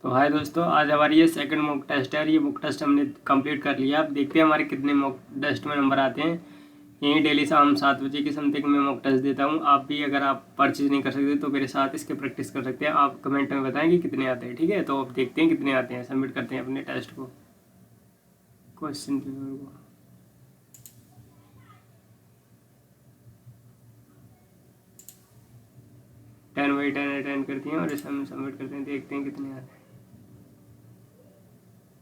तो हाय दोस्तों, आज हमारी ये सेकंड मॉक टेस्ट है और ये मॉक टेस्ट हमने कंप्लीट कर लिया। अब देखते हैं हमारे कितने मॉक टेस्ट में नंबर आते हैं। यही डेली शाम 7 बजे की समथिंग में मॉक टेस्ट देता हूँ। आप भी अगर आप परचेज नहीं कर सकते तो मेरे साथ इसके प्रैक्टिस कर सकते हैं। आप कमेंट में बताएं कि कितने आते हैं, ठीक है। तो अब देखते हैं कितने आते हैं। सबमिट करते हैं अपने टेस्ट को, क्वेश्चन पेपर को। टेन बाई टेन अटेंड करती हैं और इसे हम सबमिट करते हैं। देखते हैं कितने आते हैं।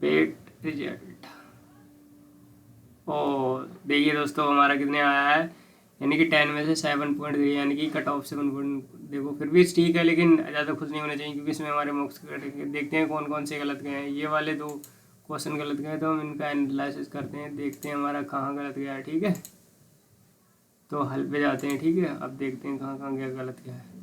Paid result. ओ देखिए दोस्तों, हमारा कितने आया है, यानी कि 10 में से 7.3, यानी कि कट ऑफ 7 देखो फिर भी ठीक है, लेकिन ज़्यादा खुश नहीं होना चाहिए क्योंकि इसमें हमारे मार्क्स कटेंगे। देखते हैं कौन कौन से गलत गए हैं। ये वाले 2 क्वेश्चन गलत गए तो हम इनका एनालिसिस करते हैं, देखते हैं हमारा कहाँ गलत गया है, ठीक है। तो हल पे जाते हैं, ठीक है। अब देखते हैं कहाँ कहाँ गया गलत गया है।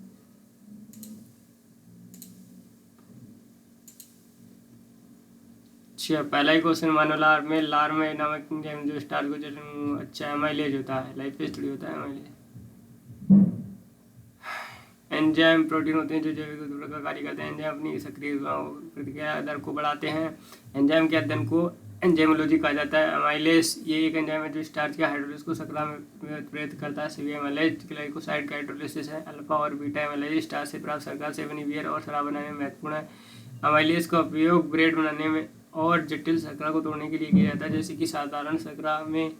अच्छा, पहला ही क्वेश्चन मानो लार में नमक एंजाइम जो स्टार को अच्छा एमाइलेज होता है, लाइपेज थोड़ी होता है एमाइलेज। एंजाइम प्रोटीन होते हैं जो जैविक उत्पाद का कार्य करते हैं। एंजाइम अपनी सक्रिय प्रतिक्रिया दर को बढ़ाते हैं। एंजाइम के अध्ययन को एंजाइमोलॉजी कहा जाता है। एमाइलेज ये एक एंजाइम है जो स्टार्च के हाइड्रोलिस को शर्करा में प्रेरित करता है। सभी एमाइलेज ग्लाइकोसाइड का हाइड्रोलिसिस है। अल्फा और बीटा एमाइलेज स्टार्च से प्राप्त शर्करा से बनी बियर और शराब बनाने में महत्वपूर्ण है। एमाइलेज का उपयोग ब्रेड बनाने में और जटिल शर्करा को तोड़ने के लिए किया जाता है, जैसे कि साधारण शर्करा में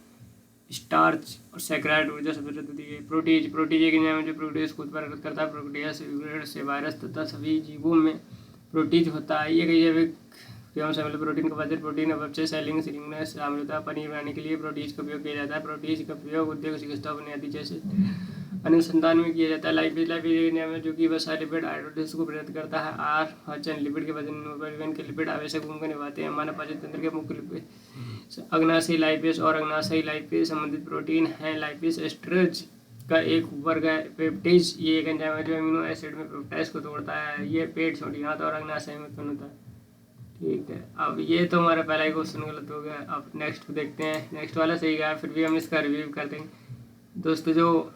स्टार्च और सैकराइड ऊर्जा संपृक्त होती है। प्रोटीज एक एंजाइम है जो प्रोटीज को उत्पादित करता है। प्रोटीज से वायरस तथा सभी जीवों में प्रोटीज होता है। ये कई जैविक क्रियाओं से मिले प्रोटीन का वजन प्रोटीन अपचय सेलिंग में शामिल होता है। पनीर बनाने के लिए प्रोटीज का उपयोग किया जाता है। प्रोटीज का उपयोग उद्योग चिकित्सा बुनियादी जैसे अनुसंधान में किया जाता है। लाइपेज एंजाइम है जो कि वसा लिपिड हाइड्रोलिसिस को प्रेरित करता है। आर पाचन लिपिड के वजन परिवहन के लिपिड आवश्यक भूमिका निभाते हैं। मानव पाचन तंत्र के मुख्य लिपिड अग्नाशयी लाइपेज और अग्नाशयी लाइपेज संबंधित प्रोटीन है। लाइपेज एस्टरेज का एक वर्ग है। पेप्टेज ये एक एंजाइम है जो अमीनो एसिड में पेप्टाइज को तोड़ता है। ये पेट छोटी आंत और अग्नाशय में उत्पन्न होता है, ठीक है। अब ये तो हमारा पहला ही क्वेश्चन गलत हो गया। अब नेक्स्ट को देखते हैं। नेक्स्ट वाला सही गया, फिर भी हम इसका रिव्यू कर देंगे। दोस्तों, जो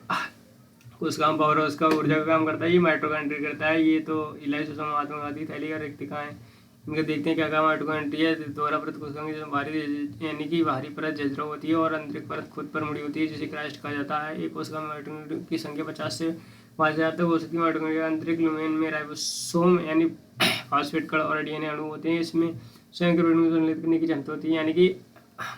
उस काम पावर है उसका ऊर्जा का काम करता है, ये माइटोकॉन्ड्रिया करता है। ये तो इलाइसोसोम आत्मघाती थैली और रिक्तिकाएं, इनका देखते हैं क्या काम। माइटोकॉन्ड्रिया दोहरा परत कोशिकाओं की बाहरी यानी कि बाहरी परत जजरा होती है और आंतरिक परत खुद पर मुड़ी होती है, जिसे क्रास्ट कहा जाता है। एक कोशिका में माइटोकॉन्ड्रिया की संख्या 50 से 5000 तक हो सकती है। माइटोकॉन्ड्रिया आंतरिक लुमेन में राइबोसोम यानी फॉस्फेट कण और डीएनए अणु होते हैं। इसमें स्वयं के प्रोटीन को संश्लेषित करने की क्षमता होती है, यानी कि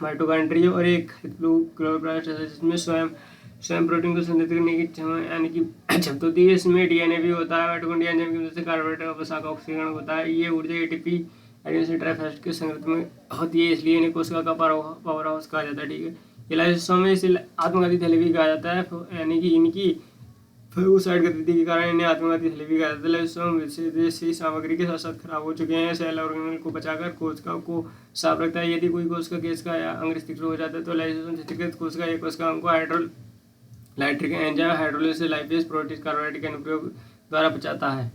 माइटोकॉन्ड्रिया और एक क्लोरोप्लास्ट है जिसमें स्वयं प्रोटीन को संश्लेषित करने की यानी कि क्षमता होती है। इसमें डीएनए भी होता है। माइटोकॉन्ड्रिया एंजाइम की मदद से कार्बोहाइड्रेट और वसा का ऑक्सीकरण होता है। ये ऊर्जा एटीपी ट्राइफॉस्फेट के संगठन में होती है, इसलिए इन्हें कोशिका का पावर हाउस कहा जाता है, ठीक है। इलाइसोसोम में इसे आत्मघाती थैली भी कहा जाता है, यानी कि इनकी फेगोसाइड गतिविधि के कारण इन्हें आत्मघाती थैली भी कहा जाता है। इलाइसोसोम विदेशी सामग्री के साथ साथ खराब हो चुके हैं सेल ऑर्गेनेल को बचाकर कोशिका को साफ रखता है। यदि कोई कोशिका गैस का या अंग स्थिर हो जाता है तो इलाइसोसोम स्थिरीकृत कोशिका एक कोशिका को hydrolytic enzyme hydrolysis lipase protease carbohydrate के अनुप्रयोग द्वारा बचाता है।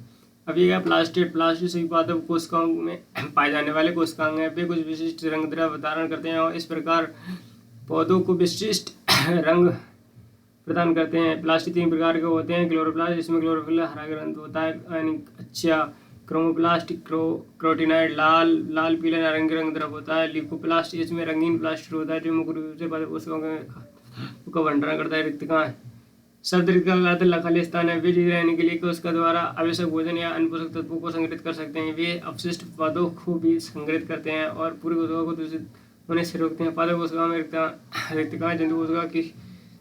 अब ये क्या प्लास्टिड सभी पादप कोशिकाओं में पाए जाने वाले कोशिकांग हैं। वे कुछ विशिष्ट रंग द्रव्य धारण करते हैं और इस प्रकार पौधों को विशिष्ट रंग प्रदान करते हैं। प्लास्टिक 3 प्रकार के होते हैं। क्लोरोप्लास्ट, इसमें क्लोरोफिल हरा ग्रंथ होता है। अच्छा, क्रोमोप्लास्ट क्रोटिनाइड लाल पीला नारंगी रंग द्रव होता है। ल्यूकोप्लास्ट, इसमें रंगीन प्लास्टिक होता है जो मुख्य रूप से कोशिकाओं का भंडारण करता है। रिक्तिकाएं शब्द रिक्तिका खाली स्थान है। वे जीवित रहने के लिए कोशिका द्वारा आवश्यक भोजन या अन्य पोषक तत्वों को संग्रहित कर सकते हैं। वे अपशिष्ट पदार्थों को भी संग्रहित करते हैं और पूरी कोशिका को दूषित होने से रोकते हैं। पादप कोशिकाओं में रिक्तिकाएं जंतु कोशिका की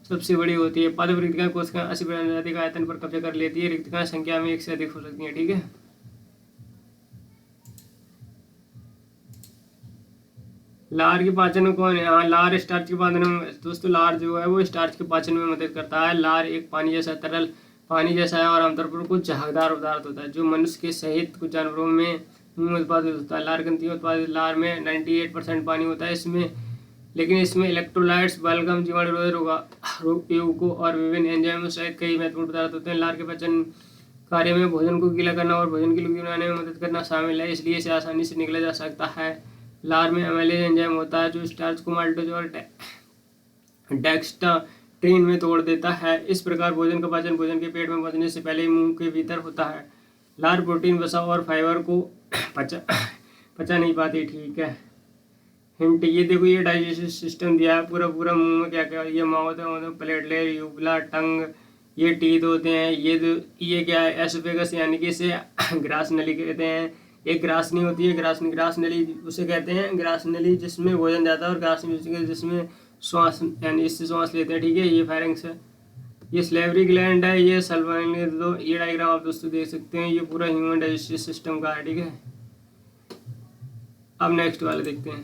सबसे बड़ी होती है। पादप रिक्तिकाएं कोशिकाएं 80 प्रजाति का आयतन पर कब्जा कर लेती है। रिक्तिकाएं संख्या में 1 से अधिक हो सकती हैं, ठीक है। लार के पाचन में कौन है? हाँ, लार स्टार्च के पाचन में, दोस्तों लार जो है वो स्टार्च के पाचन में मदद करता है। लार एक पानी जैसा तरल पानी जैसा है और आमतौर पर कुछ झागदार पदार्थ होता है जो मनुष्य के सहित कुछ जानवरों में उत्पादित होता है। लार ग्रंथियों उत्पादित लार में 98% पानी होता है लेकिन इसमें इलेक्ट्रोलाइट्स बलगम जीवाणुरोधी यौगिकों और विभिन्न एंजाइमों सहित कई महत्वपूर्ण पदार्थ होते हैं। लार के पाचन कार्य में भोजन को गीला करना और भोजन की लुगदी बनाने में मदद करना शामिल है, इसलिए इसे आसानी से निकला जा सकता है। लार में एमाइलेज एंजाइम होता है जो स्टार्च को माल्टोज और डेक्स्ट्राट्रिन में तोड़ देता है। इस प्रकार भोजन का पाचन भोजन के पेट में पहुंचने से पहले ही मुंह के भीतर होता है। लार प्रोटीन, वसा और फाइबर को पचा नहीं पाती। ठीक है। हिंट, ये देखो ये डाइजेस्टिव सिस्टम दिया है पूरा पूरा। मुंह में क्या क्या, ये माउथ है, प्लेटलेट, यूबुला, टंग, ये टीथ होते हैं। ये क्या है, एसोफेगस, यानी कि इसे ग्रास नली कहते हैं। एक ग्रास नहीं होती है, ग्रास नली उसे कहते हैं, ग्रास नली जिसमें भोजन जाता है, और ग्रास नली जिसमें श्वास, यानी इससे श्वास लेते हैं। ठीक है। ये फायरिंग्स है, ये स्लेवरी ग्लैंड है, ये सल्वाइन। तो ये डायग्राम आप दोस्तों देख सकते हैं, ये पूरा ह्यूमन डाइजेस्टिव सिस्टम का है। ठीक है। अब नेक्स्ट वाले देखते हैं।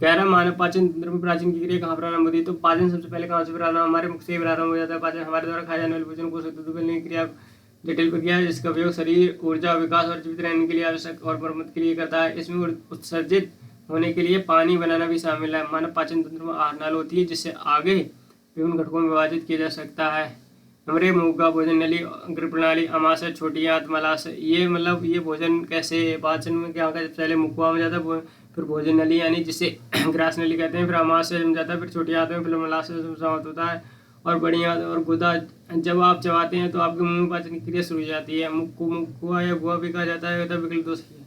कह रहा मानव पाचन तंत्र में प्राचीन की क्रिया कहाँ प्रारंभ होती है? तो पाचन सबसे पहले कहाँ से प्रारंभ? हमारे मुख से ही प्रारंभ हो जाता है। पाचन हमारे द्वारा खाए जाने वाले भोजन को शुद्ध करने की क्रिया जटिल प्रक्रिया है, जिसका उपयोग शरीर ऊर्जा, विकास और जीवित रहने के लिए आवश्यक और मरम्मत के लिए करता है। इसमें उत्सर्जित होने के लिए पानी बनाना भी शामिल है। मानव पाचन तंत्र में आहार नाल होती है, जिससे आगे विभिन्न घटकों में विभाजित किया जा सकता है। हमारे मुंह का भोजन नली, अग्र प्रणाली, अमाशय, छोटी आंत, मलाशय। ये मतलब ये भोजन कैसे पाचन में क्या होगा? पहले मुखवा में जाता है, फिर भोजन नली यानी जिसे ग्रास नली कहते हैं, फिर अमाशय में जाता है, फिर छोटी आंत में, फिर मलाशय समाप्त होता है, और बड़ी आंत और गुदा। जब आप चबाते हैं तो आपके मुंह में पाचन की क्रिया शुरू हो जाती है। मुख को मुखवा या गुहा भी कहा जाता है, विकल्प दो सही है।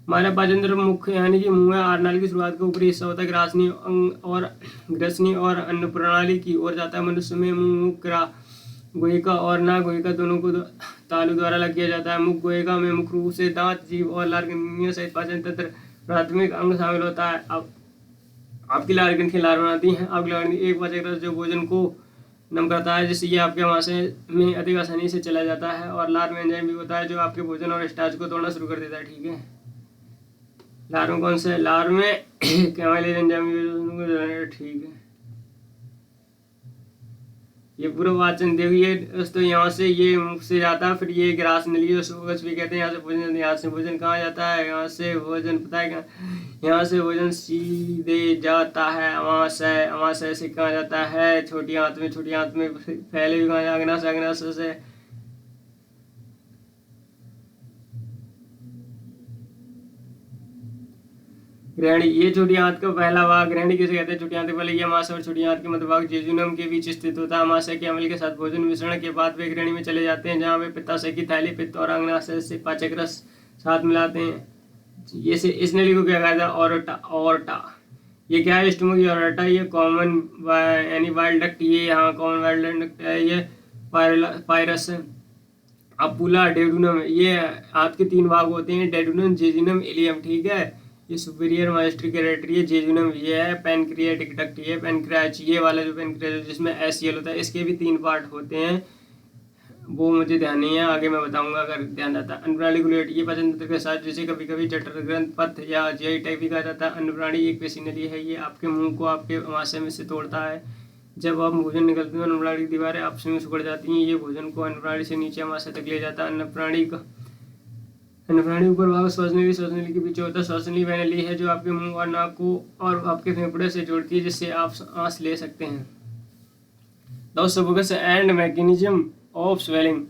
मानव पाचन तंत्र मुख्य यानी कि मुंह आहार नाली की शुरुआत का ऊपरी हिस्सा होता है, ग्रसनी और अन्न प्रणाली की ओर जाता है। मनुष्य में मुख गुहिका और ना गुहिका दोनों को तालु द्वारा लग किया जाता है। मुख गुहिका में मुख्य रूप से दांत, जीभ और लार सहित पाचन तंत्र प्राथमिक अंग शामिल होता है। अब आपकी लार ग्रंथि लार बनाती है। आपकी लार ग्रंथि एक पाचक रस जो भोजन को नम करता है, जिससे ये आपके आमाशय में अधिक आसानी से चला जाता है। और लार में एंजाइम भी होता है जो आपके भोजन और स्टार्च को तोड़ना शुरू कर देता है। ठीक है। लार में कौन से? लार में कैमाइलेज एंजाइम। ठीक है। ये पूरा पाचन देखिए दोस्तों, यहाँ से ये मुख से जाता है, फिर ये ग्रास नली भी कहते हैं। यहाँ से भोजन, यहाँ से भोजन कहाँ जाता है? यहाँ से भोजन पता है क्या? यहाँ से भोजन सीधे जाता है अमाशय। अमाशय से कहाँ जाता है? छोटी आंत में। छोटी आंत में पहले भी कहाँ? अग्नाशय से। ग्रहणी, ये छोटी आंत का पहला भाग ग्रहणी किसे कहते हैं? छोटी आंत के पहले ये अमाशय और छोटी आंत के मध्य भाग जेजुनम के बीच स्थित होता है। अमाशय के अम्ल के साथ भोजन मिश्रण के बाद वे ग्रहणी में चले जाते हैं, जहाँ वे पित्ताशय की थैली, पित्त और अग्नाशय से पाचक रस साथ मिलाते हैं। ये से इस नली को क्या कहता है? ऑर्टा। ये क्या है? स्टमक की ऑर्टा। ये कॉमन यानी वाइल्ड डक्ट, ये यहाँ कॉमन वाइल्ड डक्ट है। ये पायरस, अपूला, डेडुनम। ये आंत के 3 भाग होते हैं, डेडुनम, जेजुनम, इलियम। ठीक है। ये सुपीरियर माइस्ट्रिक एरेटरी, जेजुनम ये है, पैनक्रियाटिक डक्ट ये, पैनक्रियाच ये वाला जो पैनक्रियाच जिसमें एसियल होता है, इसके भी 3 पार्ट होते हैं, वो मुझे ध्यान नहीं है, आगे मैं बताऊंगा अगर ध्यान रहता है। अन्नप्राणी ग्लूटेट, ये पाचन तंत्र के साथ जिसे कभी कभी जठर ग्रंथ पथ या जीआई टाइप भी कहा जाता है। अन्नप्राणी एक पेशी नली है, ये आपके मुंह को आपके अमाशय में से तोड़ता है। जब आप भोजन निकलते हैं अन्नप्राणी की दीवारें आपस में सिकुड़ जाती हैं, ये भोजन को अन्नप्राणी से नीचे अमाशय तक ले जाता है। अन्नप्राणी ऊपर भाग श्वसनली के पीछे होता है। श्वसनली वह नली है जो आपके मुंह और नाक को और आपके फेफड़े से जोड़ती है, जिससे आप सांस ले सकते हैं। The oesophagus and mechanism of swallowing.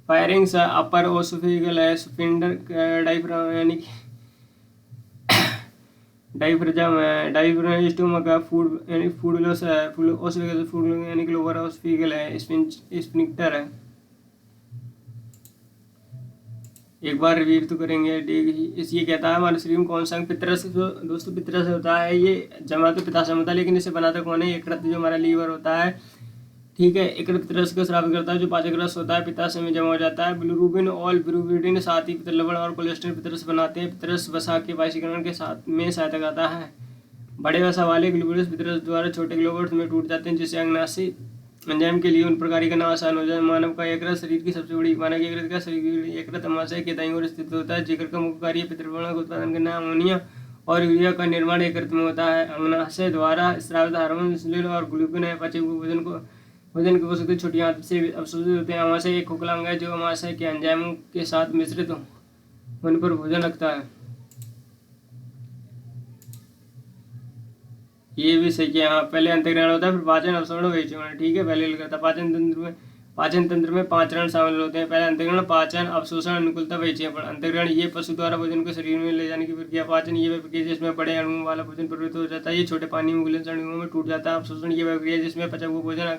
Pharynx upper oesophageal है, स्फिंक्टर, डायफ्राम यानी डायफ्राम है, डायफ्राम स्टोमक है, फूड यानी फूडलोस है, ओसोफेगस फूड यानी कि लोअर ओसोफेगल है, स्फिंक्टर है। एक बार रिव्यू तो करेंगे। ये कहता है हमारे शरीर में कौन सा पितरस, जो दोस्तों पितरस होता है, ये जमा तो पिताशय होता है, लेकिन इसे बनाता कौन है? यकृत, जो हमारा लीवर होता है। ठीक है। यकृत पितरस का स्राव करता है, जो पाचक रस होता है पिताशय में जमा हो जाता है। बिलिरुबिन और बिलिरुबिन साथ ही पित्त लवण और कोलेस्ट्रॉल पितरस बनाते हैं। पितरस वसा के वाष्पीकरण के साथ में सहायता करता है। बड़े वसा वाले ग्लोबुलस पितरस द्वारा छोटे ग्लोबुलस में टूट जाते हैं, जिससे अग्नाशय एंजाइम के लिए उन प्रकार करना आसान हो जाए। मानव का यकृत शरीर की सबसे बड़ी मानव यकृत का शरीर यकृत अमाशय के दाईं ओर स्थित होता है। जिगर का मुख्य कार्य पितृवर्ण का उत्पादन करना, अमोनिया और यूरिया का निर्माण यकृत में होता है। अग्नाशय द्वारा स्रावित हार्मोन, इंसुलिन और ग्लूकोन है पचे हुए भोजन के पोषक छोटी आंत से अवशोषित होते हैं। अमाशय एक खोखला अंग है जो अमाशय के एंजाइमों के साथ मिश्रित होने पर भोजन रखता है। ये भी सही है। हाँ, पहले अंतर्ग्रहण होता है, फिर पाचन, अवशोषण, विच्छेदन। ठीक है। पहले करता है पाचन तंत्र में 5 चरण शामिल होते हैं। पहले अंतर्ग्रहण, पाचन, अवशोषण, अनुकूलता, विच्छेदन। अंतर्ग्रहण ये पशु द्वारा भोजन को शरीर में ले जाने की प्रक्रिया। पाचन ये प्रक्रिया जिसमें बड़े अणुओं वाला भोजन प्रवृत्त हो जाता है, ये छोटे पानी में घुलनशील अणुओं में टूट जाता है। अवशोषण ये प्रक्रिया जिसमें पचा हुआ भोजन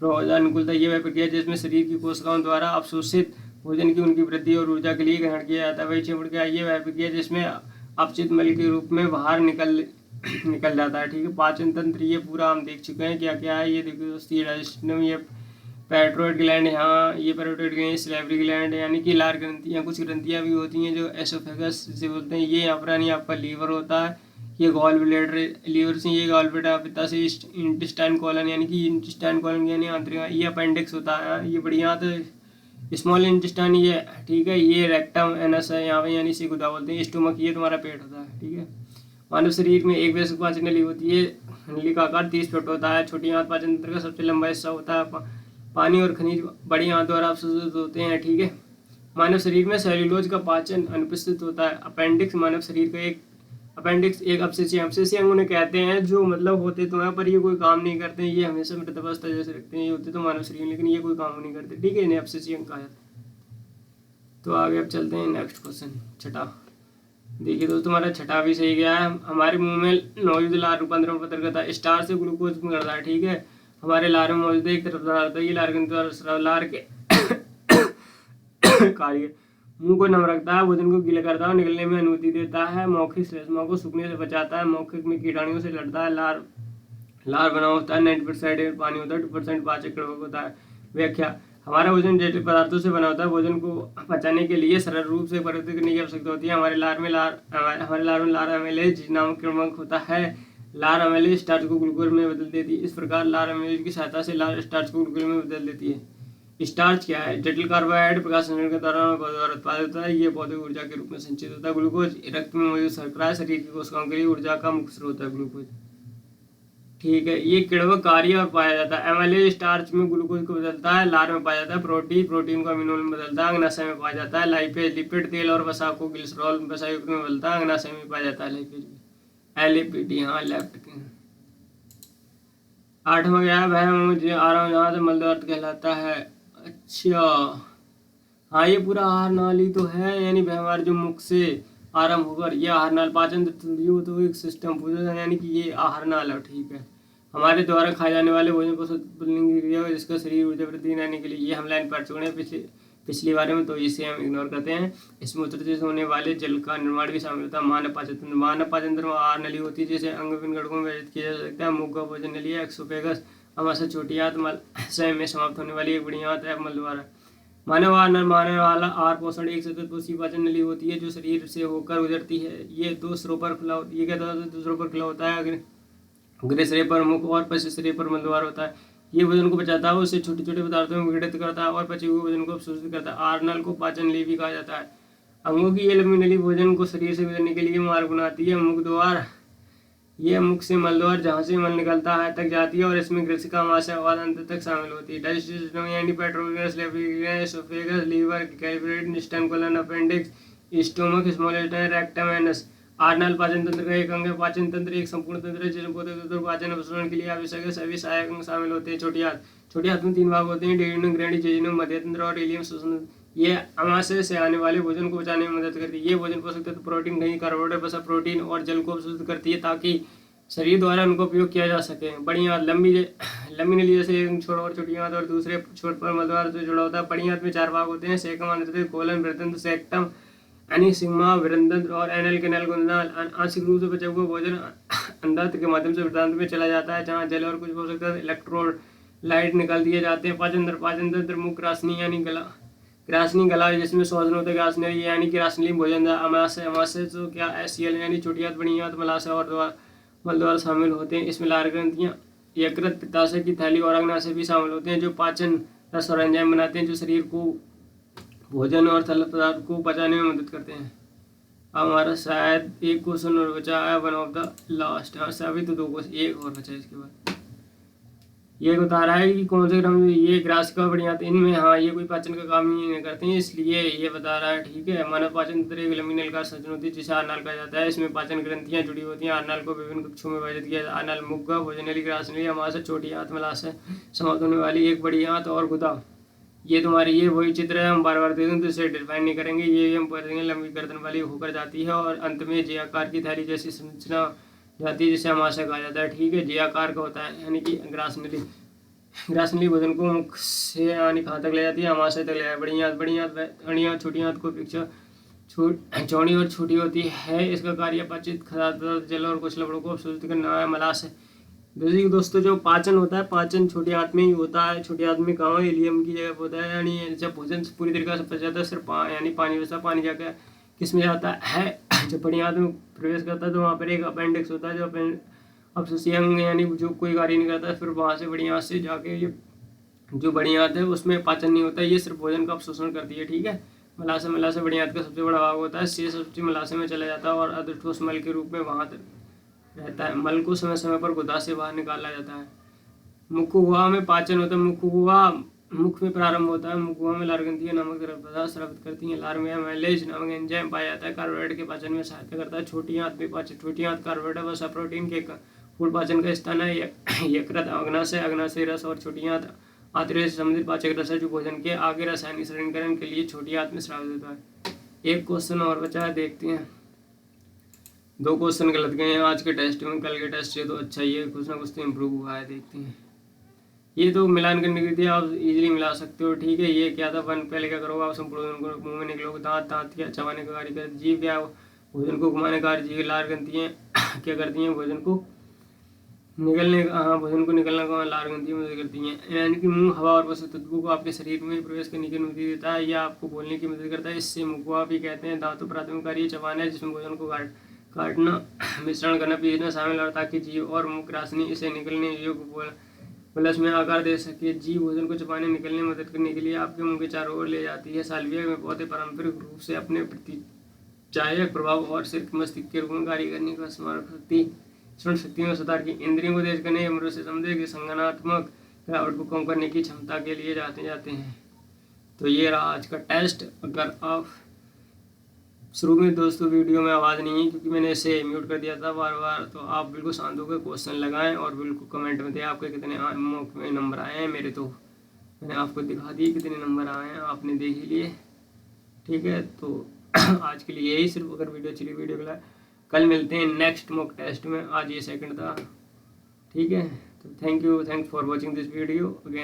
प्रयोजन अनुकूलता ये वह प्रक्रिया जिसमें शरीर की कोशिकाओं द्वारा अवशोषित भोजन की उनकी वृद्धि और ऊर्जा के लिए ग्रहण किया जाता है। वैक्षेपण प्रक्रिया ये वह प्रक्रिया जिसमें अपचित मल के रूप में बाहर निकल जाता है। ठीक है, पाचन तंत्र ये पूरा हम देख चुके हैं क्या क्या है। ये देखो दोस्तों, ये डाइजेस्टिव, ये पैरोटाइड ग्लैंड, यहाँ ये पैरोटाइड ग्लैंड, सैलिवरी ग्लैंड यानी कि लार ग्रंथियाँ, कुछ ग्रंथियाँ भी होती हैं जो एसोफेगस से बोलते हैं। ये यहाँ पर यानी आपका लीवर होता है, ये गॉल ब्लैडर, लीवर से ये गॉल ब्लैडर, पिता से इंटेस्टाइन कॉलन यानी कि इंटेस्टाइन कॉलन यानी आंतरिक, ये अपेंडिक्स होता है। ये बढ़िया तो स्मॉल इंटेस्टाइन ये, ठीक है, ये रेक्टम एनस है यहाँ पे यानी इसे गुदा बोलते हैं। स्टोमक ये तुम्हारा पेट होता है। ठीक है, मानव शरीर में एक वयस्क पाचन नली होती है, नली का आकार 30 फुट होता है। छोटी आंत पाचन तंत्र का सबसे लंबा हिस्सा होता है। पानी और खनिज बड़ी आंत द्वारा अवशोषित होते हैं। ठीक है, मानव शरीर में सेल्यूलोज का पाचन अनुपस्थित होता है। अपेंडिक्स मानव शरीर का एक अपसेसी अंग उन्हें कहते हैं जो मतलब होते तो हैं पर ये कोई काम नहीं करते हैं। ये हमेशा मृत अवस्था जैसे रखते हैं, ये होते तो मानव शरीर, लेकिन ये कोई काम नहीं करते। ठीक है, इन्हें अपसेसी अंग कहा जाता है। तो आगे अब चलते हैं नेक्स्ट क्वेश्चन, छठा। देखिए दोस्तों, हमारा छठा भी सही गया है। हमारे मुंह में मौजूद लार रूपांतरण पत्र करता है, स्टार्च से ग्लूकोज करता है। ठीक है, हमारे लार में मौजूद एक तरफ होता है, ये लार के लार के कार्य मुंह को नम रखता है, भोजन को गीला करता है और निकलने में अनुमति देता है। मौखिक श्लेष्मा को सूखने से बचाता है। मौखिक में कीटाणुओं से लड़ता है। लार बना होता है, 90% पानी होता है, 2% पाचक कड़वक होता है। व्याख्या, हमारा भोजन जटिल पदार्थों से बना होता है। भोजन को पचाने के लिए सरल रूप से परिवर्तित करने की आवश्यकता होती है। हमारे लार में लार अमेलेज नामक कड़वक होता है। लार अमेलेज स्टार्च को ग्लूकोज में बदल देती है। इस प्रकार लार अमेलेज की सहायता से लार स्टार्च को ग्लूकोज में बदल देती है। स्टार्च क्या है? जटिल कार्बोहाइड्रेट प्रकाश संश्लेषण के दौरान द्वारा उत्पादित होता है। ये भौतिक ऊर्जा के रूप में संचित होता है। ग्लूकोज रक्त में मौजूद शर्करा है, शरीर की कोशिकाओं के लिए ऊर्जा का मुख्य स्रोत है ग्लूकोज। ठीक है, ये किण्वक कार्य और पाया जाता है। एमाइलेज स्टार्च में ग्लूकोज को बदलता है। लार में पाया जाता है। प्रोटीन को अमीनो में बदलता है। अग्नाशय में पाया जाता है। लाइपेज लिपिड, तेल और वसा को ग्लिसरॉल वसा युक्त में बदलता है। अग्नाशय में पाया जाता है लाइपेज, एलिपिड, हाँ लेफ्ट। आठवां गया, वह मुझे आ रहा हूँ जहाँ से मलद्वार कहलाता है। अच्छा, हाँ, ये पूरा आहार नाल ही तो है, यानी हमारे जो मुख से आरंभ होकर ये आहार नाल पाचन तंत्र तो एक सिस्टम पूजा यानी कि ये आहार नाल है। ठीक है, हमारे द्वारा खाए जाने वाले भोजन को की क्रिया जिसका शरीर ऊर्जा वृद्धि लाने के लिए, ये हम लाइन पढ़ चुके हैं पिछली बारे में, तो इसे हम इग्नोर करते हैं। इसमें मूत्र से होने वाले जल का निर्माण भी शामिल होता है। मानव पाचन तंत्र में आहार नली होती है जिसे अंग विभिन्न घटकों में विभाजित किया जा सकता है। मुख का भोजन नली है। एक्सोफेगस अमाशय छोटी आंत मलशय में समाप्त होने वाली एक बड़ी आंत है मलद्वार। मानव वाला आहार पोषण एक सतत कोशिकीय पाचन नली होती है जो शरीर से होकर गुजरती है। ये दो सिरों पर खुला होता है। ये क्या होता है? दूसरों पर खुला होता है। अग्र सिरे पर मुख और पश्चिम सिरे पर मलद्वार होता है। ये भोजन को पचाता है, उससे छोटे छोटे पदार्थों में विघटित करता है और पचे हुए भोजन को अवशोषित करता है। आहार नल को पाचन नली भी कहा जाता है। अंगों की ये लंबी नली भोजन को शरीर से गुजरने के लिए मार्ग बनाती है। मुख द्वार, यह मुख से मलद्वार जहाँ से मल निकलता है तक जाती है और इसमें ग्रसिका अमाशय और अंत तक शामिल होती है। डाइजेस्टिव सिस्टम यानी पेट्रोगस, एसोफेगस, लीवर, कैल्कुलेट, intestine, colon, appendix, stomach, small intestine, rectum, anus. आहार नल पाचन तंत्र का एक अंग है। पाचन तंत्र एक संपूर्ण तंत्र है जिसमें पाचन अवशोषण के लिए आवश्यक सभी सहायक अंग शामिल होते हैं। छोटी आंत में 3 भाग होते हैं, डेड्यूनम, ग्रैंडी, जेजुनम, मध्य तंत्र और इलियम शोषण। ये अमाशय से आने वाले भोजन को पचाने में मदद करती है। ये भोजन पोषक तत्व प्रोटीन, खनिज, कार्बोहाइड्रेट, वसा, प्रोटीन और जल को अवशोषित करती है ताकि शरीर द्वारा उनको उपयोग किया जा सके। बड़ी आंत लंबी नली जैसे एक छोर और छोटी आंत और दूसरे छोर पर मलद्वार से जुड़ा होता है। बड़ी आंत में 4 भाग होते हैं, सेकम, आंतरिक, कोलन, वृत्तंत्र, सेक्टम, एनिसिग्मा, वृत्तंत्र और एनल कैनाल गुंदनाल। आंशिक रूप से बचा हुआ भोजन अंडांत्र के माध्यम से वृत्तांत्र में चला जाता है जहाँ जल और कुछ पोषक तत्व इलेक्ट्रोलाइट निकाल दिए जाते हैं। पाचन तंत्र मुख ग्रासनी यानी गला जिसमें शोधन होता है। ग्रासनी यानी कि ग्रासनी भोजन। अमाशय तो क्या एसियल यानी छोटी आंत, बड़ी आंत, मलाशय और मलद्वार शामिल होते हैं। इसमें लार ग्रंथियां, यकृत, पित्ताशय की थैली और अग्नाशय भी शामिल होते हैं जो पाचन रस और एंजाइम बनाते हैं जो शरीर को भोजन और तरल पदार्थ को पचाने में मदद करते हैं। अब हमारा शायद एक क्वेश्चन और बचा है, वन ऑफ द लास्ट। अभी तो 2 क्वेश्चन, एक और बचा है। इसके बाद ये बता रहा है कि कौन से ग्रह ये ग्रासिका बड़ी आंत, इनमें हाँ ये कोई पाचन का काम ही नहीं करते हैं, इसलिए ये बता रहा है। ठीक है, मानव पाचन तंत्र एक लंबी नल का संरचना होती है जिसे आहार नाल कहा जाता है। इसमें पाचन ग्रंथियां जुड़ी होती हैं। आहार नाल को विभिन्न कक्षों में विभाजित किया जाता है। आहार नाल मुख, भोजन नली, ग्रासनी, अमाशय, छोटी आंत, मलाशय, समाप्त होने वाली एक बड़ी आंत और गुदा। ये तुम्हारी ये वही चित्र है, हम बार दे दें तो इसे डिफाइन नहीं करेंगे। ये हम पढ़ेंगे, लंबी गर्दन वाली होकर जाती है और अंत में जे आकार की थैली जैसी संरचना जाती है जिसे अमाशय कहा जाता है। ठीक है, जे आकार का होता है यानी कि ग्रासनली। ग्रासली भोजन को मुख से यानी कहाँ तक ले जाती है, आमाशय तक ले जाती है। बड़ी आंत छोटी आंत को अपेक्षा चौड़ी और छोटी होती है। इसका कार्य पाचित खाद्य जल और कुछ लवणों को अवशोषित करना है। मलाशय दोस्तों जो पाचन होता है, पाचन छोटी आंत में ही होता है। छोटी आंत में कहाँ इलियम की जगह होता है, यानी जब भोजन पूरी तरीके से पच जाता है सिर्फ यानी पानी बचा, पानी जाकर किस में जाता है, जब बड़ी आंत में प्रवेश करता है तो वहाँ पर एक अपेंडिक्स होता है, जो अपशिष्ट अंग यानी जो कोई कार्य नहीं करता है। फिर वहाँ से बड़ी आंत से जाके ये जो बड़ी आंत है उसमें पाचन नहीं होता है, ये सिर्फ भोजन का अवशोषण करती है। ठीक है, मलाशय बड़ी आंत का सबसे बड़ा भाग होता है। शेष अपशिष्ट मलाशय में चला जाता है और अधठोस मल के रूप में वहाँ रहता है। मल को समय समय पर गुदा से बाहर निकाला जाता है। मुखगुहा में पाचन होता है। मुखगुहा मुख में प्रारंभ होता है। मुखगुहा में लार ग्रंथियां नामक द्रव पदार्थ स्रावित करती हैं। लार में एमाइलेज नामक एंजाइम पाया जाता है, कार्बोहाइड्रेट के पाचन में सहायता करता है। छोटी आंत में पाचन, छोटी आंत कार्बोहाइड्रेट व प्रोटीन के फूड पाचन का स्थान है। यकृत, अग्नाशय रस और छोटी आंत आंतरिक से संबंधित पाचक रस है, जो भोजन के आगे रासायनिक शरणीकरण के लिए छोटी आंत में स्रावित होता है। एक क्वेश्चन और बचा है, देखते हैं। 2 क्वेश्चन गलत गए हैं आज के टेस्ट में, कल के टेस्ट से तो अच्छा ही है, कुछ ना कुछ तो इम्प्रूव हुआ है। देखते हैं, ये तो मिलान करने की थी, आप इजीली मिला सकते हो। ठीक है, ये क्या था, पहले क्या करोगे, आप संपूर्ण मुंह में निकलोगे, दांत क्या चबाने का कार्य करती, जीभ क्या भोजन को घुमाने का कार्य, जीभ लार ग्रंथियां क्या करती हैं, भोजन को निकलने का, भोजन को निकलने का लार ग्रंथियां मदद करती हैं। यानी कि मुंह हवा और पोषक तत्वों को आपके शरीर में प्रवेश करने की अनुमति देता है, या आपको बोलने की मदद करता है। इससे मुखगुहा भी कहते हैं। दांतों प्राथमिक कार्य चबाना है, जिसमें भोजन को काटना, मिश्रण करना, पीसना शामिल है, ताकि जीभ और मुख ग्रासनी इसे निकलने योग्य प्लस में आकार दे सके। जीभ भोजन को चबाने निकलने में मदद करने के लिए आपके मुंह के चारों ओर ले जाती है। साल्विया में पौधे पारंपरिक रूप से अपने प्रतिचायक प्रभाव और सिर मस्तिष्क के रूप में कार्य करने का श्रवण शक्ति में सुधार की, इंद्रियों को तेज करने, अमृत से समझे कि संज्ञानात्मक गिरावट को कम करने की क्षमता के लिए जाते हैं। तो ये रहा आज का टेस्ट। अगर आप शुरू में दोस्तों वीडियो में आवाज़ नहीं है क्योंकि मैंने इसे म्यूट कर दिया था बार बार, तो आप बिल्कुल शांत होकर क्वेश्चन लगाएं और बिल्कुल कमेंट में दें आपके कितने में नंबर आए हैं। मेरे तो मैंने आपको दिखा दिए कितने नंबर आए हैं, आपने देख ही लिए। ठीक है, तो आज के लिए यही सिर्फ। अगर वीडियो चली, वीडियो को कल मिलते हैं नेक्स्ट मॉक टेस्ट में। आज ये सेकंड था। ठीक है, तो thank you for watching this video again.